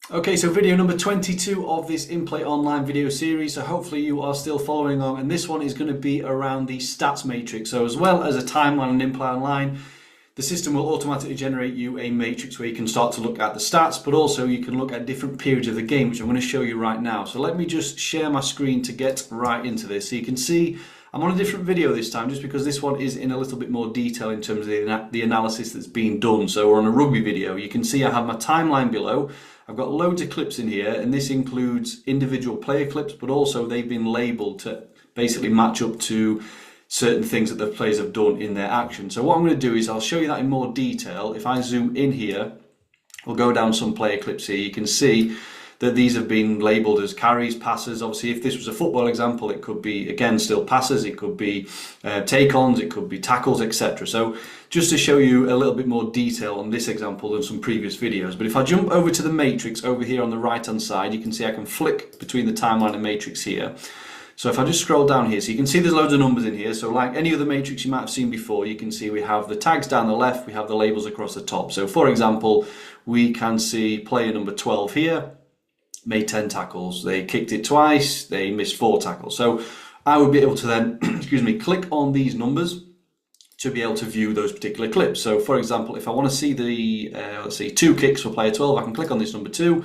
Okay, so video number 22 of this In-Play Online video series. So hopefully you are still following along, and this one is going to be around the stats matrix. So as well as a timeline on In-Play Online, the system will automatically generate you a matrix where you can start to look at the stats, but also you can look at different periods of the game, which I'm going to show you right now. So let me just share my screen to get right into this. So you can see I'm on a different video this time, just because this one is in a little bit more detail in terms of the analysis that's been done. So we're on a rugby video. You can see I have my timeline below. I've got loads of clips in here, and this includes individual player clips, but also they've been labelled to basically match up to certain things that the players have done in their action. So what I'm going to do is I'll show you that in more detail. If I zoom in here, we'll go down some player clips here. You can see that these have been labelled as carries, passes. Obviously, if this was a football example, it could be, again, still passes, it could be take-ons, it could be tackles, etc. So just to show you a little bit more detail on this example than some previous videos. But if I jump over to the matrix over here on the right-hand side, you can see I can flick between the timeline and matrix here. So if I just scroll down here, so you can see there's loads of numbers in here. So like any other matrix you might have seen before, you can see we have the tags down the left, we have the labels across the top. So for example, we can see player number 12 here, made 10 tackles, they kicked it twice, they missed 4 tackles. So I would be able to then, excuse me, click on these numbers to be able to view those particular clips. So for example, if I want to see the, let's see, 2 kicks for player 12, I can click on this number 2.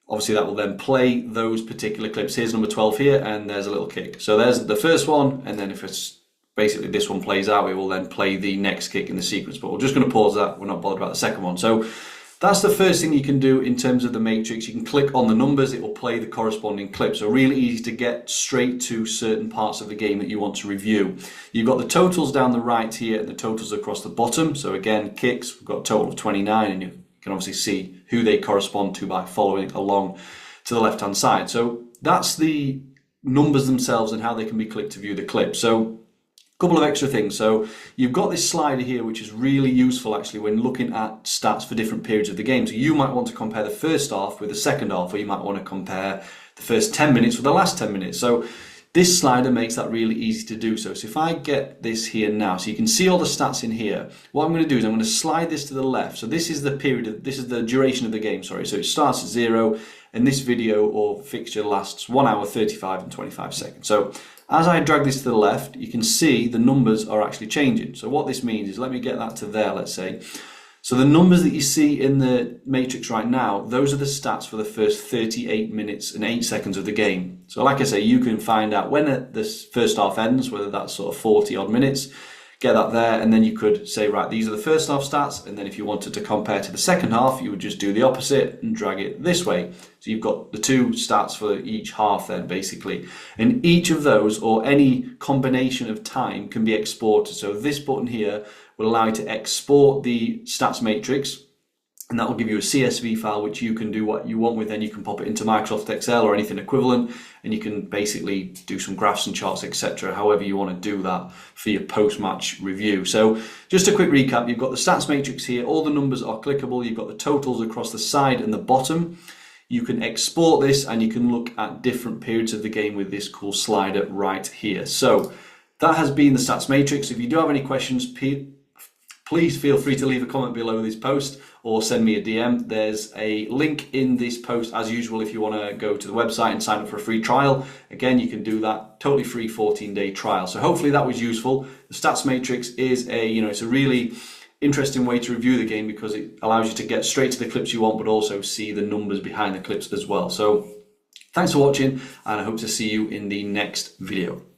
Obviously that will then play those particular clips. Here's number 12 here, and there's a little kick. So there's the first one, and then if it's basically this one plays out, it will then play the next kick in the sequence. But we're just going to pause that, we're not bothered about the second one. So that's the first thing you can do in terms of the matrix. You can click on the numbers, it will play the corresponding clip. So really easy to get straight to certain parts of the game that you want to review. You've got the totals down the right here and the totals across the bottom. So again, kicks, we've got a total of 29, and you can obviously see who they correspond to by following along to the left hand side. So that's the numbers themselves and how they can be clicked to view the clip. So couple of extra things. So you've got this slider here, which is really useful actually when looking at stats for different periods of the game. So you might want to compare the first half with the second half, or you might want to compare the first 10 minutes with the last 10 minutes. So this slider makes that really easy to do so. So if I get this here now, so you can see all the stats in here, what I'm going to do is I'm going to slide this to the left. So this is the period, this is the duration of the game, sorry. So it starts at 0, and this video or fixture lasts 1 hour, 35 and 25 seconds. So as I drag this to the left, you can see the numbers are actually changing. So what this means is, let me get that to there, let's say. So the numbers that you see in the matrix right now, those are the stats for the first 38 minutes and 8 seconds of the game. So like I say, you can find out when this first half ends, whether that's sort of 40 odd minutes, get that there, and then you could say, right, these are the first half stats, and then if you wanted to compare to the second half, you would just do the opposite and drag it this way. So you've got the 2 stats for each half then, basically. And each of those, or any combination of time, can be exported. So this button here will allow you to export the stats matrix, and that will give you a CSV file which you can do what you want with. Then you can pop it into Microsoft Excel or anything equivalent, and you can basically do some graphs and charts, etc., however you want to do that for your post-match review. So just a quick recap, you've got the stats matrix here, all the numbers are clickable, you've got the totals across the side and the bottom. You can export this and you can look at different periods of the game with this cool slider right here. So that has been the stats matrix. If you do have any questions, please feel free to leave a comment below this post or send me a DM. There's a link in this post as usual if you want to go to the website and sign up for a free trial. Again, you can do that totally free 14-day trial. So hopefully that was useful. The stats matrix is it's a really interesting way to review the game because it allows you to get straight to the clips you want, but also see the numbers behind the clips as well. So thanks for watching, and I hope to see you in the next video.